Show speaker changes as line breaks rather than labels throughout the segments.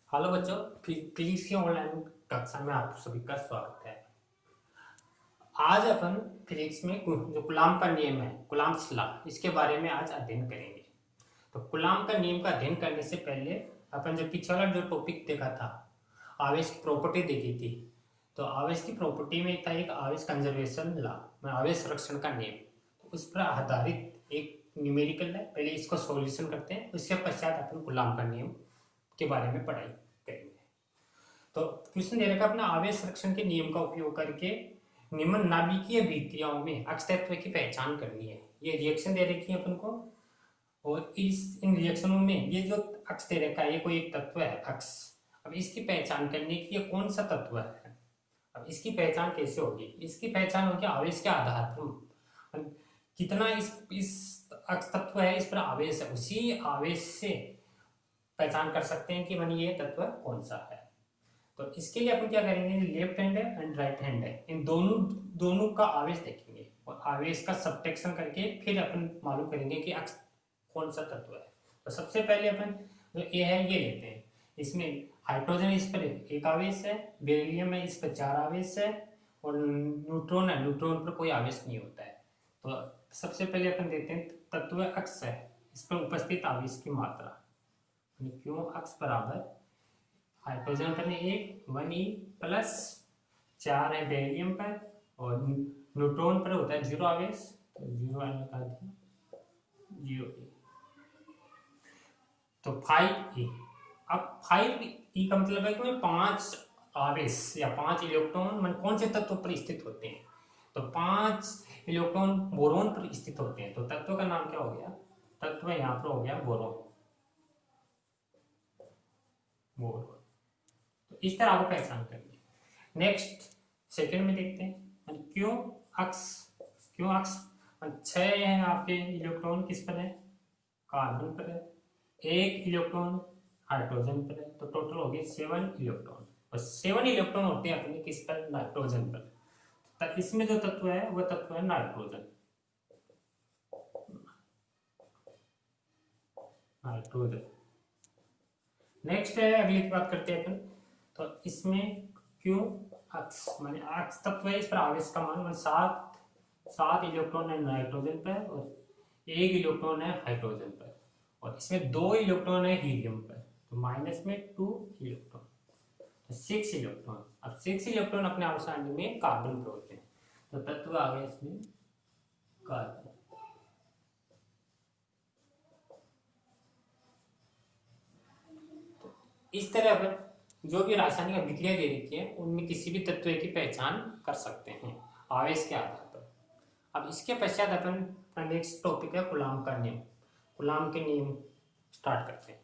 Hello बच्चों, physics की online कक्षा में आप सभी का स्वागत है। आज अपन फिजिक्स में जो कूलॉम का नियम है, कूलॉम्स लॉ, इसके बारे में आज अध्ययन करेंगे। तो कूलॉम का नियम का अध्ययन करने से पहले अपन जो पिछले वाला जो टॉपिक देखा था, आवेश की प्रॉपर्टी देखी थी। तो आवेश की प्रॉपर्टी में था एक आवेश कंजर्वेशन लॉ, आवेश संरक्षण का नियम। तो उस पर आधारित एक न्यूमेरिकल है, पहले इसको सॉल्यूशन करते हैं, उसके पश्चात अपन कूलॉम का नियम के बारे में पढ़ाई करेंगे। तो क्वेश्चन दे रखा अपना आवेश संरक्षण के नियम का उपयोग करके निम्न नाभिकीय अभिक्रियाओं में अक्ष तत्व की पहचान करनी है। ये रिएक्शन दे रखी है अपन को, और इन रिएक्शनों में ये जो अक्ष दे रखा है, ये कोई एक तत्व है अक्ष। अब इसकी पहचान करने की ये कौन सा तत्व है, अब इसकी पहचान कैसे होगी? इसकी पहचान होगी आवेश के आधार पर। कितना इस अक्ष तत्व है, इस पर आवेश है, उसी आवेश से पहचान कर सकते हैं कि मन ये तत्व कौन सा है। तो इसके लिए अपन क्या करेंगे, लेफ्ट हैंड है एंड राइट हैंड है, इन दोनों दोनों का आवेश देखेंगे और आवेश का सबट्रैक्शन करके फिर अपन मालूम करेंगे कि अक्ष कौन सा तत्व है। तो सबसे पहले अपन जो ए है ये लेते हैं। इसमें हाइड्रोजन, इस पर एक आवेश है, बेरिलियम है, इस पर 4 आवेश है, और न्यूट्रॉन है, न्यूट्रॉन पर कोई आवेश नहीं होता है। तो सबसे पहले अपन देते हैं तत्व अक्ष है, इस पर उपस्थित आवेश की मात्रा। क्यों अक्ष बराबर हाइड्रोजन पर एक 1e प्लस 4 है बेरिलियम पर, और न्यूट्रॉन पर होता है 0 आवेश, तो 0 निकाल दिया 0e। तो 5e। अब 5e का मतलब है कि 5 आवेश या 5 इलेक्ट्रॉन मन कौन से तत्व पर स्थित होते हैं। तो 5 इलेक्ट्रॉन बोरोन पर स्थित होते हैं। तो तत्व का नाम क्या हो गया? तत्व यहाँ पर हो गया बोरोन। बोरोन। तो इस तरह आपको पहचान करनी है। नेक्स्ट सेकंड में देखते हैं क्यों अक्ष। क्यों अक्ष 6 है आपके इलेक्ट्रॉन किस पर है? कार्बन पर है। 1 इलेक्ट्रॉन हाइड्रोजन पर है, तो टोटल हो गए 7 इलेक्ट्रॉन। और 7 इलेक्ट्रॉन होते हैं अपने किस पर? नाइट्रोजन पर। तो इसमें जो तत्व है वह तत्व है नाइट्रोजन। नाइट्रोजन। नेक्स्ट है, अगली की बात करते हैं अपन। तो इसमें क्यों अक्ष माने अक्ष तत्व है, इस पर आवेश का मान 7 इलेक्ट्रॉन है नाइट्रोजन पर, और 1 इलेक्ट्रॉन है हाइड्रोजन पर, और इसमें 2 इलेक्ट्रॉन है हीलियम पर। तो माइनस में 2 इलेक्ट्रॉन, तो 6 इलेक्ट्रॉन। अब 6 इलेक्ट्रॉन अपने आवेश में कार्बन पर होते हैं, तो तत्व आ गया इसमें कार्बन। इस तरह पर जो भी रासायनिक अभिक्रिया दे रखी है उनमें किसी भी तत्व की पहचान कर सकते हैं आवेश के आधार पर। अब इसके पश्चात अपन नेक्स्ट टॉपिक है कूलॉम का नियम। कूलॉम के नियम स्टार्ट करते हैं।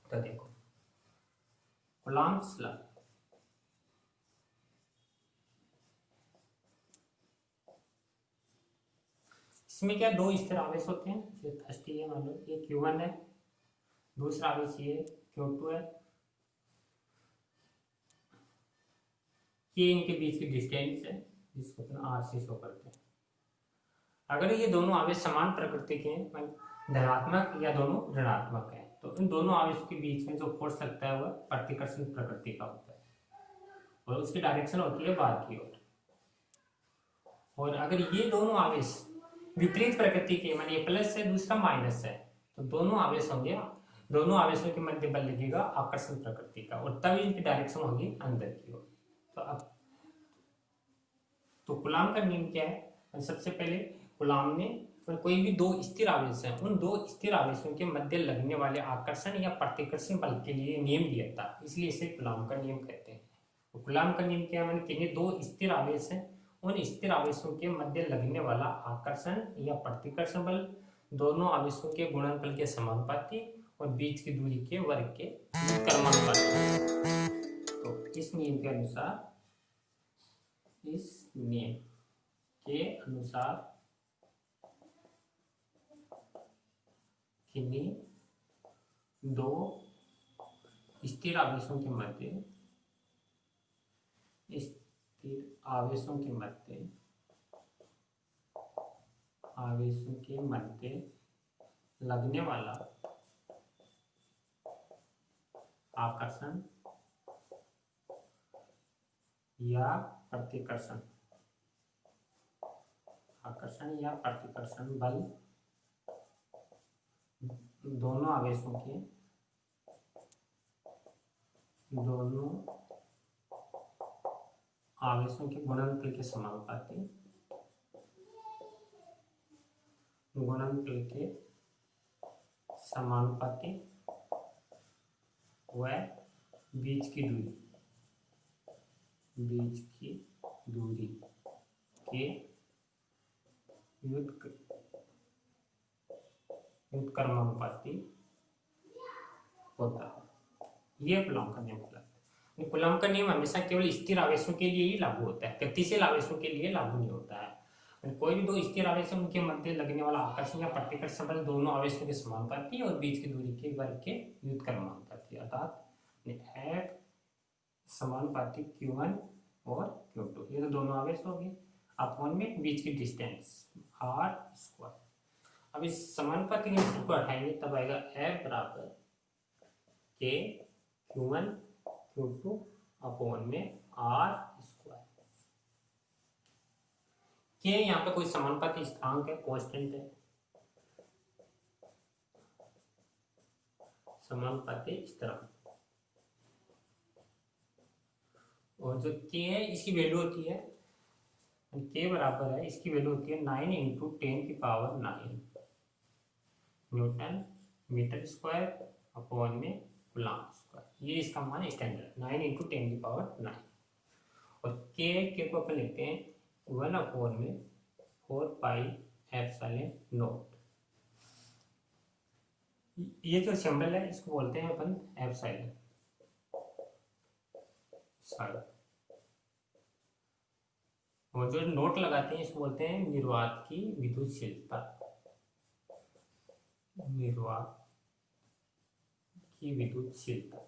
तो देखो कूलॉम्स लॉ। इसमें क्या दो स्थिर आवेश होते हैं। फर्स्ट ये मान लो ये Q1 है, दूसरा आवेश ये Q2 है। ये इनके बीच की डिस्टेंस है जिसको अपन R से शो करते हैं। अगर ये दोनों आवेश समान प्रकृति के हैं, धनात्मक या दोनों ऋणात्मक है, तो इन दोनों आवेशों के बीच में जो फोर्स लगता है वह प्रतिकर्षण प्रकृति का होता है, और उसकी डायरेक्शन होती है बाहर की ओर। और अगर ये दोनों आवेश विपरीत प्रकृति के, माने प्लस है दूसरा माइनस है, तो दोनों आवेश होंगे, दोनों आवेशों के मध्य बल लगेगा आकर्षण प्रकृति का, और तभी इनकी डायरेक्शन होगी अंदर की ओर। तो अब तो कूलॉम का नियम क्या है? सबसे पहले कूलॉम ने कोई भी दो स्थिर आवेश हैं, उन दो स्थिर आवेशों के मध्य लगने वाले आकर्षण या प्रतिकर्षण बल के लिए नियम दिया था, इसलिए इसे कूलॉम का नियम कहते हैं। तो कूलॉम का नियम क्या है? मैंने दो स्थिर आवेश हैं, उन स्थिर आवेशों के मध्य लगने वाला आकर्षण या प्रतिकर्षण बल दोनों आवेशों के गुणनफल के समानुपाती और बीच की दूरी के वर्ग के कर्मानुपाती। तो इस नियम के अनुसार किन्हीं दो स्थिर आवेशों के मध्य आवेशों के मध्य लगने वाला आकर्षण या प्रतिकर्षण, आकर्षण या प्रतिकर्षण बल दोनों आवेशों के गुणनफल के समानुपाती व बीच की दूरी के व्युत्क्रमानुपाती होता है। ये कूलॉम का नियम कहलाता है। कूलॉम का नियम हमेशा केवल स्थिर आवेशों के लिए ही लागू होता है, गतिशील आवेशों के लिए लागू नहीं होता है। कोई भी दो स्थिर आवेशों के मध्य लगने वाला आकर्षण या प्रतिकर्षण बल दोनों आवेशों के समानुपाती और बीच की दूरी के वर्ग के व्युत्क्रमानुपाती, अर्थात F समानुपाती Q1 और Q2, ये तो दोनों आवेश हो गए, अपॉन में बीच की डिस्टेंस R स्क्वायर। अब इस समानुपाती के नियम को हटाएंगे तब आएगा F बराबर K Q1 Q2 अपॉन में R स्क्वायर। K यहाँ पे कोई समानुपाती स्थिरांक है, कांस्टेंट है, समानुपाती स्थिरांक, और जो K है इसकी वैल्यू होती है, K बराबर है, इसकी वैल्यू होती है 9 × 10⁹ न्यूटन मीटर स्क्वायर अपॉन में कूलॉम स्क्वायर। ये इसका मान स्टैंडर्ड 9 × 10⁹। और K को अपन लिखते हैं 1 अपॉन में 4πε0। ये जो सिंबल है इसको बोलते हैं अपन एप्सिलॉन। और जो नोट लगाते हैं इसको बोलते हैं निर्वात की विद्युतशीलता, निर्वात की विद्युतशीलता।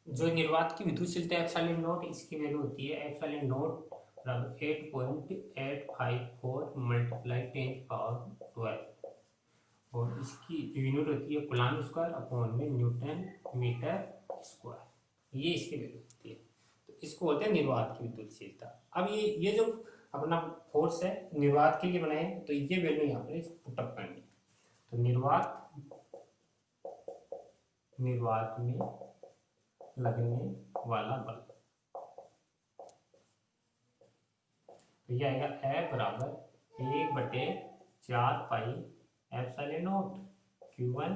जो निर्वात की विद्युतशीलता एप्सिलॉन नोट, इसकी वैल्यू होती है एप्सिलॉन नोट 8.854 × 10⁻12 और इसकी यूनिट होती है कूलॉम स्क्वायर अपॉन में न्यूटन मीटर स्क्वायर। ये इसकी वैल्यू होती है, तो इसको बोलते हैं निर्वात की विद्युतशीलता। अब ये जो अपना फोर्स है निर्वात के लिए बनाए, तो ये वैल्यू यहाँ पर पुटअप करनी है। तो निर्वात में लगने वाला बल, तो ये आएगा F बराबर 1/4πε0 Q1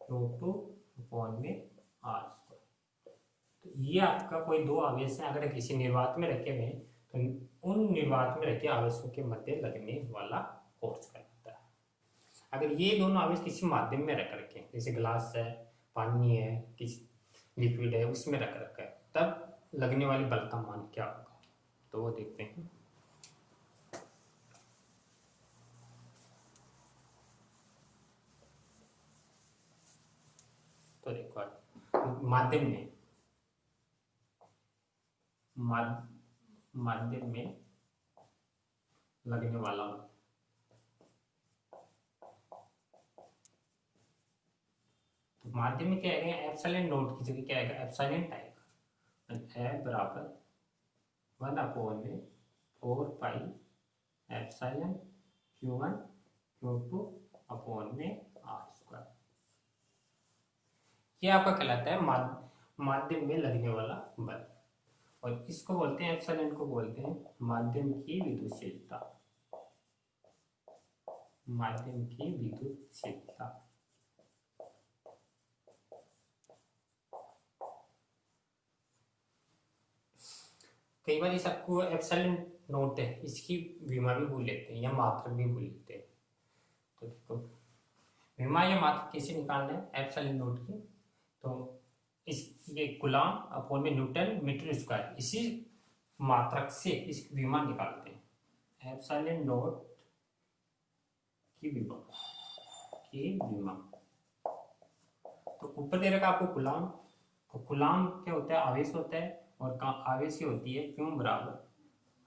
Q2 अपॉन में R स्क्वायर। तो ये आपका कोई दो आवेश है, अगर किसी निर्वात में रखे हुए तो उन निर्वात में रखे आवेशों के मध्य लगने वाला फोर्स कहलाता है। अगर ये दोनों आवेश किसी माध्यम में रख रखे हैं, जैसे ग्लास है, पानी है, किसी लिक्विड है, उसमें रख रखा है, तब लगने वाली बल का मान क्या होगा, तो वो देखते हैं। तो देखो माध्यम में लगने वाला बल, तो माध्यम में क्या आएगा, एप्सिलॉन नोट की जगह क्या आएगा, एप्सिलॉन आएगा। F बराबर 1 अपॉन में 4πε Q1 Q2 अपॉन में R स्क्वायर। ये आपका कहलाता है माध्यम में लगने वाला बल, और इसको बोलते हैं एप्सिलॉन को बोलते हैं माध्यम की विद्युतशीलता, माध्यम की विद्युतशीलता। कई बार इस आपको एप्सिलॉन नोट है, इसकी विमा भी भूल लेते हैं या मात्रक भी भूल लेते हैं। तो देखो विमा या मात्रक कैसे निकालना है एप्सिलॉन नोट की, तो इस ये कूलॉम अपॉन में न्यूटन मीटर स्क्वायर, इसी मात्रक से इस विमा निकालते हैं। एप्सिलॉन नोट की विमा तो ऊपर दे रखा आपको कूलॉम, तो कूलॉम क्या होता है, आवेश होता है, और आवेश होती है क्यू बराबर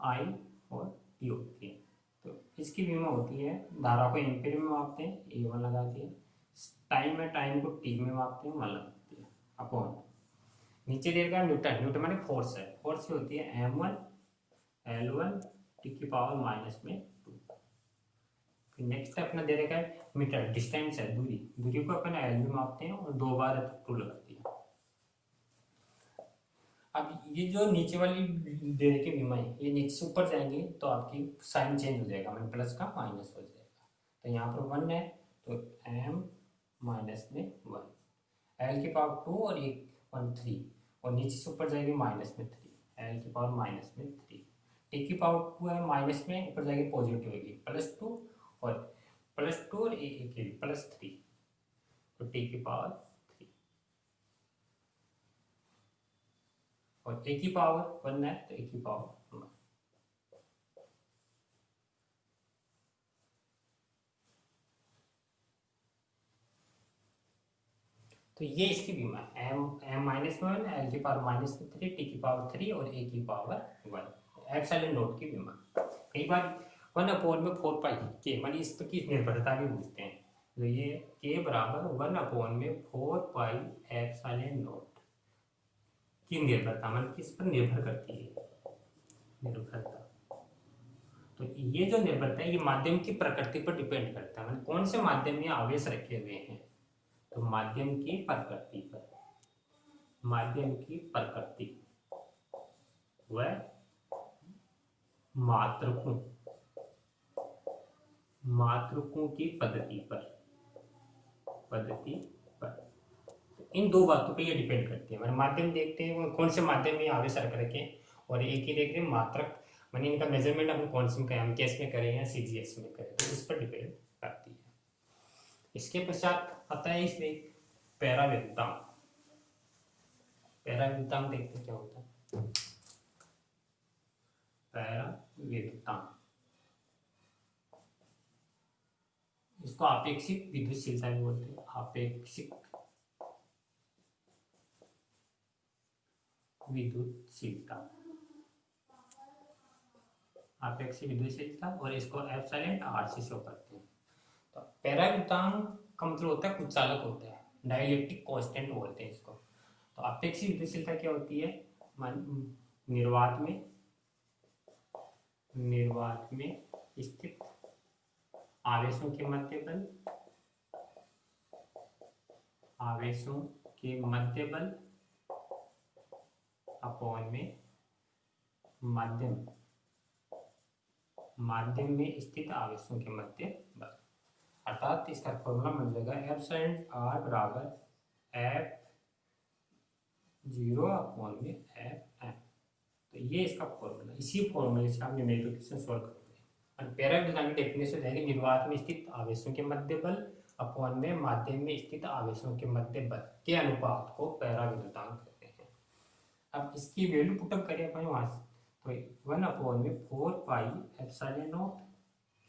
आई और टी होती है। तो इसकी विमा होती है, धारा को एम्पीयर में मापते हैं, A1 लगा दिए, टाइम को टी में मापते हैं, 1 लगाती है अपॉन नीचे देगा न्यूटन, न्यूटन माने फोर्स है, फोर्स होती है M1 L1 टी की पावर माइनस में 2। फिर नेक्स्ट अपना दे रखा है मीटर, डिस्टेंस है, दूरी, दूरी को अपन एल में मापते हैं और 2 बार 2 लगाती है। अब ये जो नीचे वाली दे रखी विमा है, ये नीचे से ऊपर जाएंगे तो आपकी साइन चेंज हो जाएगा, मतलब प्लस का माइनस हो जाएगा। तो यहाँ पर 1 है तो m माइनस में 1, एल की पावर 2 और 3, और नीचे से ऊपर जाएगी माइनस में 3, एल की पावर माइनस में 3, टी की पावर 2 है, माइनस में ऊपर जाएगी पॉजिटिव होगी +2 और +2 और ए के +3, तो टी की पावर 3 और ए की पावर 1 है तो ए की पावर 1। तो ये इसकी विमा है, m माइनस में 1, एल की पावर माइनस में 3, टी की पावर 3 और ए की पावर 1, एप्सिलॉन नॉट की विमा। कई बार 1/4 के मान इस पर की निर्भरता भी पूछते हैं, तो ये के बराबर 1/4 एप्सिलॉन नॉट की निर्भरता, मान किस पर निर्भर करती है, निर्भरता। तो ये जो निर्भरता है ये माध्यम की प्रकृति पर डिपेंड करता है, कौन से माध्यम में आवेश रखे हुए हैं, तो माध्यम की प्रकृति पर, माध्यम की प्रकृति व मात्रकों की पद्धति पर, इन 2 बातों पे ये डिपेंड करती है। माध्यम देखते हैं कौन से माध्यम में आवेश रख रखे, और एक ही देख रहे हैं मात्रक, मानी इनका मेजरमेंट हम कौन से में केस में करें या सीजीएस में करें, तो इस पर डिपेंड करती है। इसके पश्चात आता है इसमें पैराविद्युतांक। पैराविद्युतांक देखते क्या होता है। पैराविद्युतांक, इसको आपेक्षिक विद्युतशीलता भी बोलते हैं, आपेक्षिक विद्युतशीलता, आपेक्षिक विद्युतशीलता, और इसको एप्सिलॉन आर से शो करते हैं। तो पैराविद्युतांक का मतलब होता है कुचालक होता है, डाइलेक्ट्रिक कांस्टेंट बोलते हैं इसको। तो आपेक्षिक विद्युतशीलता क्या होती है, निर्वात में स्थित आवेशों के मध्य बल अपॉन में माध्यम में स्थित आवेशों के मध्य बल, अर्थात इसका फॉर्मूला मिल जाएगा एप्सिलॉन आर बराबर F0 अपॉन में Fm। तो ये इसका फॉर्मूला, इसी फॉर्मूले से आप न्यूमेरिकल क्वेश्चन सॉल्व करोगे। और पैराविद्युतांक की डेफिनेशन है निर्वात में स्थित आवेशों के मध्य बल अपॉन में माध्यम में स्थित आवेशों के मध्य बल के अनुपात को पैराविद्युतांक कहते हैं। अब इसकी वैल्यू पुटअप करें अपन वहां से, तो 1/4 epsilon not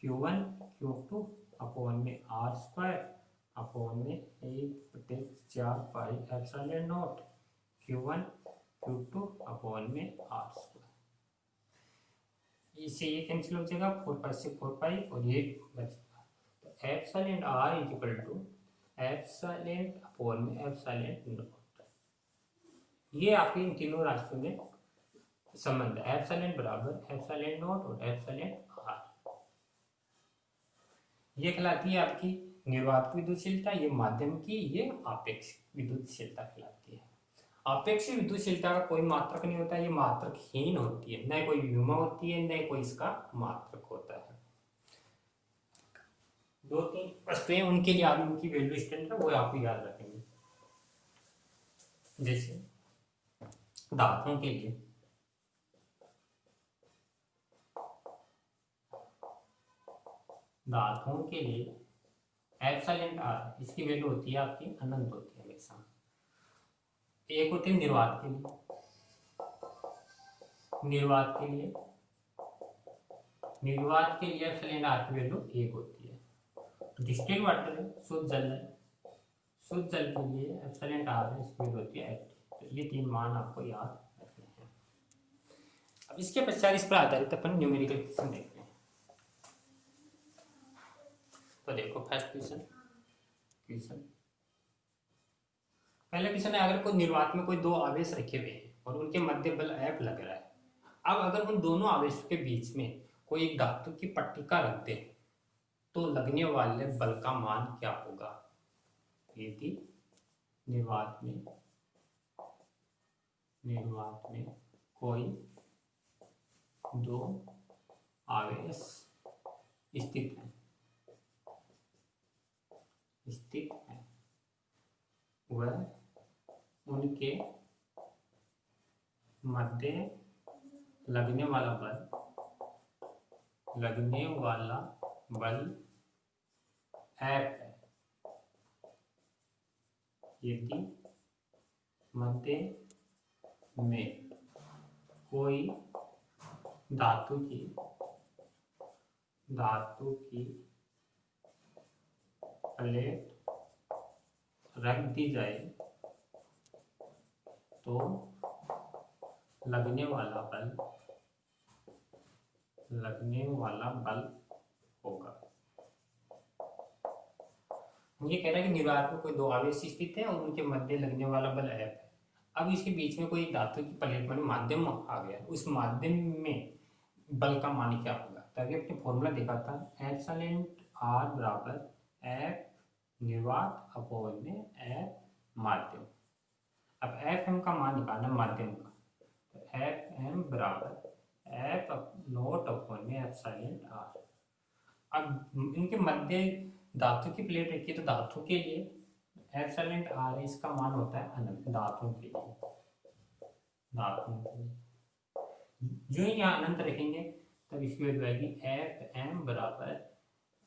Q1 Q2 upon में R² अपॉन में 1/4 epsilon not Q1 Q2 upon में R²। इससे ये कैंसिल हो जाएगा, 4 से 4 और ये बचेगा। तो epsilon R equal to epsilon upon में एप्सिलॉन नॉट, ये आपके इन तीनों राशियों में संबंध है, एप्सिलॉन बराबर एप्सिलॉन नॉट और एप्सिलॉन R। ये कहलाती है आपकी निर्वात विद्युतशीलता, ये माध्यम की, ये आपेक्षिक विद्युतशीलता कहलाती है। आपेक्षिक विद्युतशीलता का कोई मात्रक नहीं होता, ये मात्रकहीन होती है, न कोई विमा होती है न कोई इसका मात्रक होता है। 2-3 वस्तुएं उनके लिए आप उनकी वैल्यू स्टैंडर्ड वो आपको याद रखेंगे। जैसे धातुओं के लिए एप्सिलॉन आर, इसकी वैल्यू होती है आपकी अनंत होती है हमेशा। एक होती है निर्वात के लिए एप्सिलॉन आर की वैल्यू 1 होती है। डिस्टिल्ड वाटर है, शुद्ध जल के लिए एप्सिलॉन आर इसकी वैल्यू होती है 8। तो ये 3 मान आपको याद रखने हैं। अब इसके पश्चात इस पर आधारित अपन न्यूमेरिकल क्वेश्चन देखते हैं। तो देखो फर्स्ट क्वेश्चन पहले क्वेश्चन है, अगर कोई निर्वात में कोई दो आवेश रखे हुए हैं और उनके मध्य बल F लग रहा है। अब अगर उन दोनों आवेशों के बीच में कोई एक धातु की पट्टिका रख दे तो लगने वाले बल का मान क्या होगा। यदि निर्वात में कोई दो आवेश स्थित है वह उनके मध्य लगने वाला बल F है। यदि मध्य में कोई धातु की प्लेट रख दी जाए तो लगने वाला बल होगा। ये कह रहा है कि निर्वात में कोई दो आवेश स्थित है और उनके मध्य लगने वाला बल F है। अब इसके बीच में कोई धातु की प्लेट माने माध्यम आ गया, उस माध्यम में बल का मान क्या होगा। तभी अपने फॉर्मूला देखा था, एप्सिलॉन R बराबर F निर्वात अपॉन में F माध्यम। अब Fm का मान निकालना माध्यम का, तो Fm बराबर F नॉट अपॉन में एप्सिलॉन R। अब इनके मध्य धातु की प्लेट रखी है तो धातु के लिए एप्सिलॉन R इसका मान होता है अनंत। धातु के लिए जो ही यहाँ अनंत रखेंगे तब इसकी वैल्यू आएगी Fm बराबर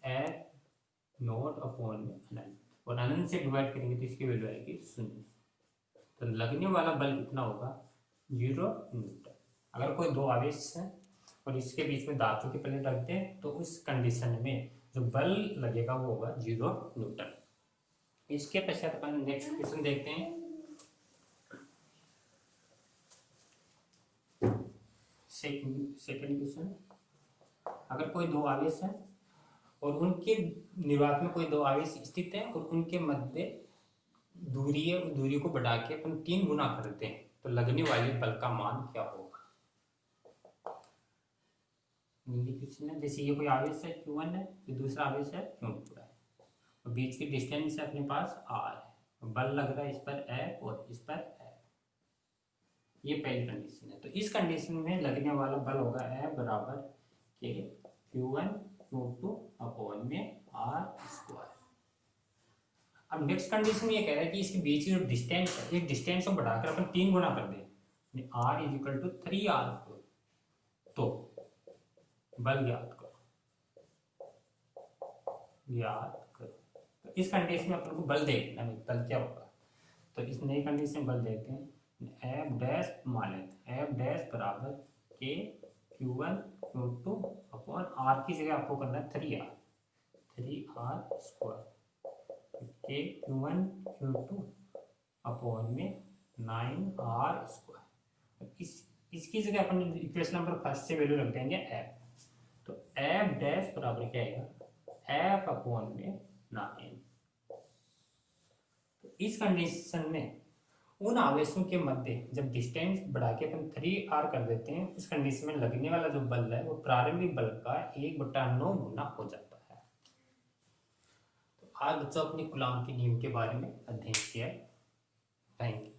F नॉट अपॉन में अनंत, और अनंत से डिवाइड करेंगे तो इसकी वैल्यू आएगी 0। तो लगने वाला बल कितना होगा, 0 न्यूटन। अगर कोई दो आवेश है और इसके बीच में धातु की प्लेट रखते हैं तो उस कंडीशन में जो बल लगेगा वो होगा 0 न्यूटन। इसके पश्चात अपन नेक्स्ट क्वेश्चन देखते हैं। सेकंड क्वेश्चन, अगर कोई दो आवेश है और उनके निर्वात में कोई दो आवेश स्थित है और उनके मध्य दूरी है, उस दूरी को बढ़ा के अपन 3 गुना करते हैं तो लगने वाले बल का मान क्या होगा। क्वेश्चन है, जैसे ये कोई आवेश है Q1 है, ये दूसरा आवेश है Q2 है और बीच की डिस्टेंस है अपने पास R है, बल लग रहा है इस पर F और इस पर F। ये पहली कंडीशन है। तो इस कंडीशन में लगने वाला बल होगा F बराबर के Q1 Q2 अपॉन में R स्क्वायर। अब नेक्स्ट कंडीशन ये कह रहा है कि इसके बीच की जो डिस्टेंस है, इस डिस्टेंस को बढ़ाकर अपन 3 गुना कर दें, R is equal to 3R, तो बल ज्ञात करो। तो इस कंडीशन में अपन को बल देखना है, बल क्या होगा। तो इस नई कंडीशन में बल देखते हैं, F डैश मान लेते हैं, F डैश बराबर के Q1 Q2 अपॉन R की जगह आपको करना है 3R स्क्वायर, के Q1 Q2 अपॉन में 9R स्क्वायर। इसकी जगह अपन इक्वेशन नंबर फर्स्ट से वैल्यू रख देंगे F। तो F डैश बराबर क्या आएगा, F अपॉन में 9। तो इस कंडीशन में उन आवेशों के मध्य जब डिस्टेंस बढ़ा के अपन 3R कर देते हैं, उस कंडीशन में लगने वाला जो बल है वो प्रारंभिक बल का 1/9 गुना हो जाता है। तो आज बच्चों अपने कूलॉम के नियम के बारे में अध्ययन किया है। Thank you.